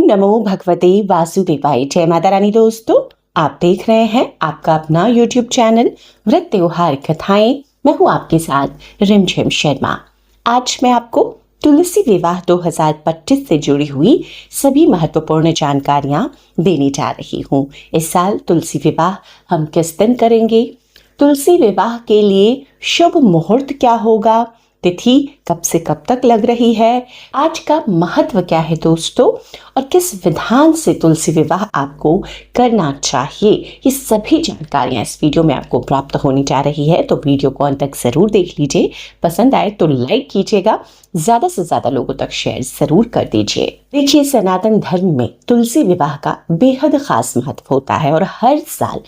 नमो भगवते वासुदेवाय। जय माता रानी। दोस्तों, आप देख रहे हैं आपका अपना YouTube चैनल व्रत त्योहार कथाएं। मैं हूं आपके साथ रिमझिम शर्मा। आज मैं आपको तुलसी विवाह 2025 से जुड़ी हुई सभी महत्वपूर्ण जानकारियां देने जा रही हूं। इस साल तुलसी विवाह हम किस दिन करेंगे, तुलसी विवाह के लिए शुभ मुहूर्त क्या होगा, तिथि कब से कब तक लग रही है, आज का महत्व क्या है दोस्तों, और किस विधान से तुलसी विवाह आपको करना चाहिए, ये सभी जानकारियां इस वीडियो में आपको प्राप्त होने जा रही है। तो वीडियो को अंत तक जरूर देख लीजिए। पसंद आए तो लाइक कीजिएगा, ज्यादा से ज्यादा लोगों तक शेयर जरूर कर दीजिए। देखिए, सनातन धर्म में तुलसी विवाह का बेहद खास महत्व होता है और हर साल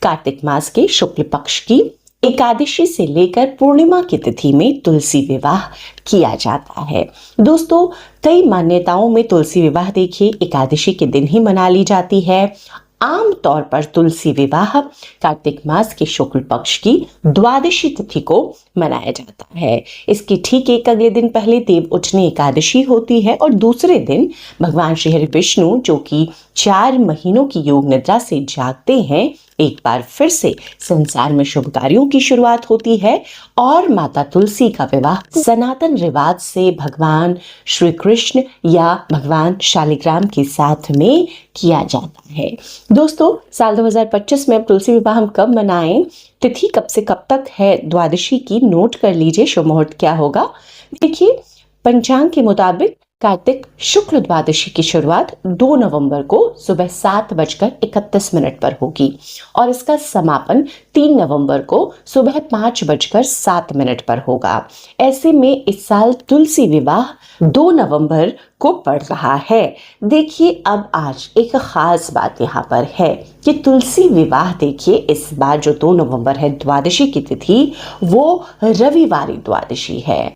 कार्तिक मास के शुक्ल पक्ष की एकादशी से लेकर पूर्णिमा की तिथि में तुलसी विवाह किया जाता है। दोस्तों, कई मान्यताओं में तुलसी विवाह देखिए एकादशी के दिन ही मना ली जाती है। आम तौर पर तुलसी विवाह कार्तिक मास के शुक्ल पक्ष की द्वादशी तिथि को मनाया जाता है। इसके ठीक एक अगले दिन पहले देव उठनी एकादशी होती है और दूसरे दिन भगवान श्री हरि विष्णु, जो कि 4 महीनों की योग निद्रा से जागते हैं, एक बार फिर से संसार में शुभ कार्यों की शुरुआत होती है और माता तुलसी का विवाह सनातन रिवाज से भगवान श्री कृष्ण या भगवान शालिग्राम के साथ में किया जाता है। दोस्तों, साल 2025 में तुलसी विवाह हम कब मनाएं, तिथि कब से कब तक है, द्वादशी की नोट कर लीजिए। शुभ मुहूर्त क्या होगा, देखिए पंचांग के मुताबिक कार्तिक शुक्ल द्वादशी की शुरुआत 2 नवंबर को सुबह 7:31 पर होगी और इसका समापन 3 नवंबर को सुबह 5:07 पर होगा। ऐसे में इस साल तुलसी विवाह 2 नवंबर को पड़ रहा है। देखिए, अब आज एक खास बात यहाँ पर है कि तुलसी विवाह देखिए इस बार जो 2 नवंबर है द्वादशी की तिथि, वो रविवारी द्वादशी है।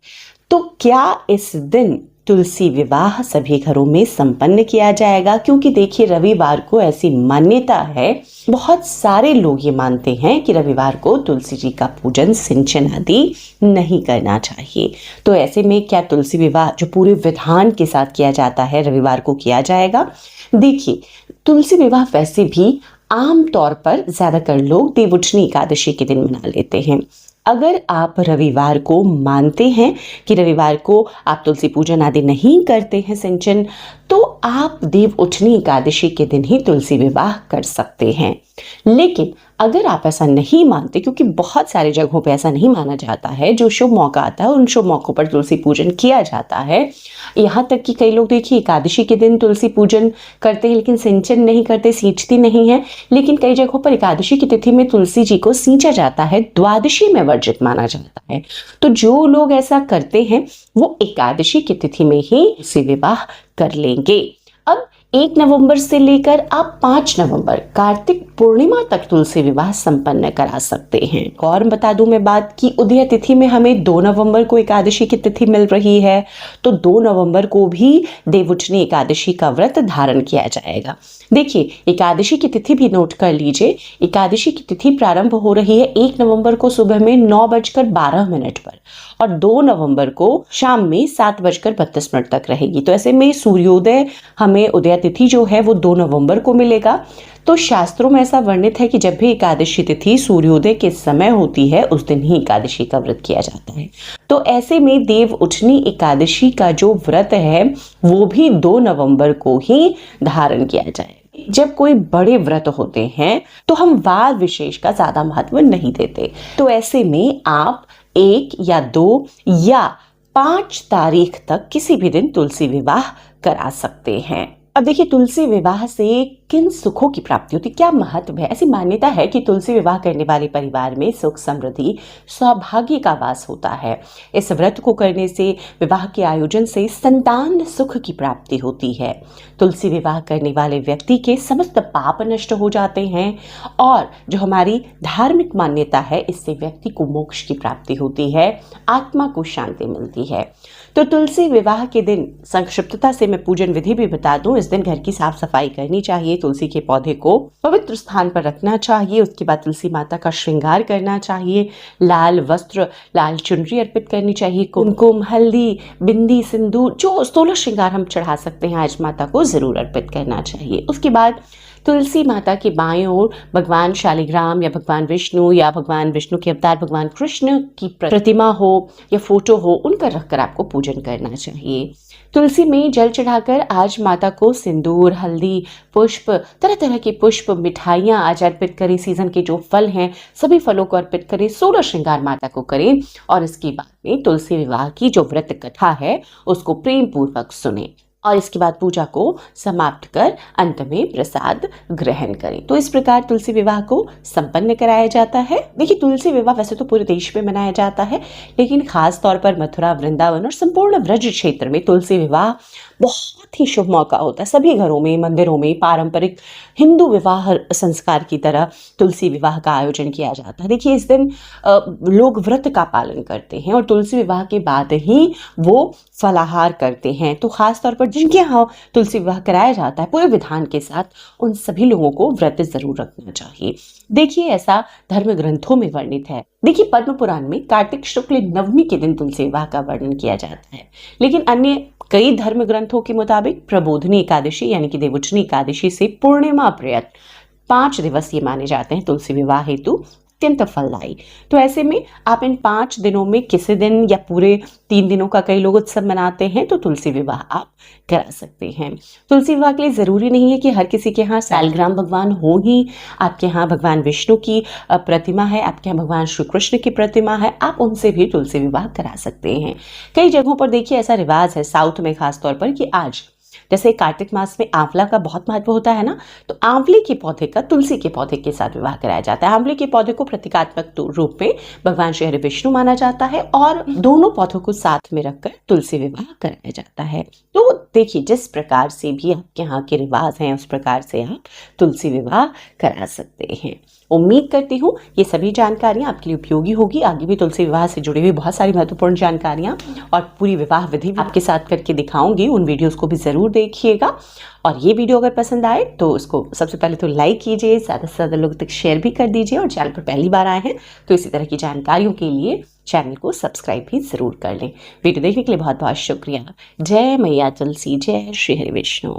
तो क्या इस दिन तुलसी विवाह सभी घरों में संपन्न किया जाएगा? क्योंकि देखिए रविवार को ऐसी मान्यता है, बहुत सारे लोग ये मानते हैं कि रविवार को तुलसी जी का पूजन, सिंचन आदि नहीं करना चाहिए। तो ऐसे में क्या तुलसी विवाह जो पूरे विधान के साथ किया जाता है रविवार को किया जाएगा? देखिए, तुलसी विवाह वैसे भी आम तौर पर ज्यादातर लोग देवउठनी एकादशी के दिन मना लेते हैं। अगर आप रविवार को मानते हैं कि रविवार को आप तुलसी पूजन आदि नहीं करते हैं, सिंचन, तो आप देव उठनी एकादशी के दिन ही तुलसी विवाह कर सकते हैं। लेकिन अगर आप ऐसा नहीं मानते, क्योंकि बहुत सारी जगहों पे ऐसा नहीं माना जाता है, जो शुभ मौका आता है उन शुभ मौकों पर तुलसी पूजन किया जाता है। यहाँ तक कि कई लोग देखिए एकादशी के दिन तुलसी पूजन करते हैं लेकिन सिंचन नहीं करते, सींचती नहीं है। लेकिन कई जगहों पर एकादशी की तिथि में तुलसी जी को सींचा जाता है, द्वादशी में वर्जित माना जाता है। तो जो लोग ऐसा करते हैं वो एकादशी की तिथि में ही तुलसी विवाह कर लेंगे। अब 1 नवंबर से लेकर आप 5 नवंबर कार्तिक पूर्णिमा तक तुलसी विवाह संपन्न करा सकते हैं। और बता दूं मैं बात की उदय तिथि में हमें 2 नवंबर को एकादशी की तिथि मिल रही है, तो 2 नवंबर को भी देवउठनी एकादशी का व्रत धारण किया जाएगा। देखिए, एकादशी की तिथि भी नोट कर लीजिए। एकादशी की तिथि प्रारंभ हो रही है 1 नवंबर को सुबह में 9:12 पर और 2 नवंबर को शाम में 7:32 तक रहेगी। तो ऐसे में सूर्योदय हमें उदय तिथि जो है वो 2 नवंबर को मिलेगा। तो शास्त्रों में ऐसा वर्णित है कि जब भी एकादशी तिथि सूर्योदय के समय होती है उस दिन ही एकादशी का व्रत किया जाता है। तो ऐसे में देव उठनी एकादशी का जो व्रत है वो भी 2 नवंबर को ही धारण किया जाए। जब कोई बड़े व्रत होते हैं तो हम वार विशेष का ज्यादा महत्व नहीं देते। तो ऐसे में आप 1 या 2 या 5 तारीख तक किसी भी दिन तुलसी विवाह करा सकते हैं। अब देखिए, तुलसी विवाह से किन सुखों की प्राप्ति होती, क्या महत्व है? ऐसी मान्यता है कि तुलसी विवाह करने वाले परिवार में सुख, समृद्धि, सौभाग्य का वास होता है। इस व्रत को करने से, विवाह के आयोजन से संतान सुख की प्राप्ति होती है। तुलसी विवाह करने वाले व्यक्ति के समस्त पाप नष्ट हो जाते हैं और जो हमारी धार्मिक मान्यता है, इससे व्यक्ति को मोक्ष की प्राप्ति होती है, आत्मा को शांति मिलती है। तो तुलसी विवाह के दिन संक्षिप्तता से मैं पूजन विधि भी बता दूं। इस दिन घर की साफ सफाई करनी चाहिए, तुलसी के पौधे को पवित्र स्थान पर रखना चाहिए। उसके बाद तुलसी माता का श्रृंगार करना चाहिए, लाल वस्त्र, लाल चुनरी अर्पित करनी चाहिए, कुमकुम, हल्दी, बिंदी, सिंदूर, जो 16 श्रृंगार हम चढ़ा सकते हैं आज माता को जरूर अर्पित करना चाहिए। उसके बाद तुलसी माता के बाएं ओर भगवान शालिग्राम या भगवान विष्णु या भगवान विष्णु के अवतार भगवान कृष्ण की प्रतिमा हो या फोटो हो, उनका रखकर आपको पूजन करना चाहिए। तुलसी में जल चढ़ाकर आज माता को सिंदूर, हल्दी, पुष्प, तरह तरह के पुष्प, मिठाइयाँ आज अर्पित करें। सीजन के जो फल हैं सभी फलों को अर्पित करें, 16 श्रृंगार माता को करें और इसके बाद में तुलसी विवाह की जो व्रत कथा है उसको प्रेम पूर्वक सुने और इसके बाद पूजा को समाप्त कर अंत में प्रसाद ग्रहण करें। तो इस प्रकार तुलसी विवाह को संपन्न कराया जाता है। देखिए, तुलसी विवाह वैसे तो पूरे देश में मनाया जाता है, लेकिन खास तौर पर मथुरा, वृंदावन और संपूर्ण ब्रज क्षेत्र में तुलसी विवाह बहुत ही शुभ मौका होता है। सभी घरों में, मंदिरों में पारंपरिक हिंदू विवाह संस्कार की तरह तुलसी विवाह का आयोजन किया जाता है। देखिए, इस दिन लोग व्रत का पालन करते हैं और तुलसी विवाह के बाद ही वो फलाहार करते हैं। तो खास तौर पर जिनके यहाँ तुलसी विवाह कराया जाता है पूरे विधान के साथ, उन सभी लोगों को व्रत जरूर रखना चाहिए। देखिए, ऐसा धर्म ग्रंथों में वर्णित है। देखिए, पद्म पुराण में कार्तिक शुक्ल नवमी के दिन तुलसी विवाह का वर्णन किया जाता है, लेकिन अन्य कई धर्म ग्रंथों के मुताबिक प्रबोधनी एकादशी यानी कि देवोचनी एकादशी से पूर्णिमा पर्यंत 5 दिवस ये माने जाते हैं तुलसी विवाह हेतु अत्यंत फलदायी। तो ऐसे में आप इन 5 दिनों में किसी दिन या पूरे 3 दिनों का कई लोग उत्सव मनाते हैं, तो तुलसी विवाह आप करा सकते हैं। तुलसी विवाह के लिए ज़रूरी नहीं है कि हर किसी के यहाँ शालिग्राम भगवान हो ही। आपके यहाँ भगवान विष्णु की प्रतिमा है, आपके यहाँ भगवान श्री कृष्ण की प्रतिमा है, आप उनसे भी तुलसी विवाह करा सकते हैं। कई जगहों पर देखिए ऐसा रिवाज है, साउथ में खास तौर पर, कि आज जैसे कार्तिक मास में आंवला का बहुत महत्व होता है ना, तो आंवले के पौधे का तुलसी के पौधे के साथ विवाह कराया जाता है। आंवले के पौधे को प्रतीकात्मक रूप में भगवान श्री हरि विष्णु माना जाता है और दोनों पौधों को साथ में रखकर तुलसी विवाह कराया जाता है। तो देखिए, जिस प्रकार से भी आपके यहाँ के रिवाज हैं उस प्रकार से आप तुलसी विवाह करा सकते हैं। उम्मीद करती हूँ ये सभी जानकारियाँ आपके लिए उपयोगी होगी। आगे भी तुलसी विवाह से जुड़ी हुई बहुत सारी महत्वपूर्ण जानकारियाँ और पूरी विवाह विधि आपके साथ करके दिखाऊंगी। उन वीडियोस को भी ज़रूर देखिएगा और ये वीडियो अगर पसंद आए तो उसको सबसे पहले तो लाइक कीजिए, ज़्यादा से ज़्यादा लोगों तक शेयर भी कर दीजिए और चैनल पर पहली बार आए हैं तो इसी तरह की जानकारियों के लिए चैनल को सब्सक्राइब भी ज़रूर कर लें। वीडियो देखने के लिए बहुत बहुत शुक्रिया। जय मैया तुलसी, जय श्री हरि विष्णु।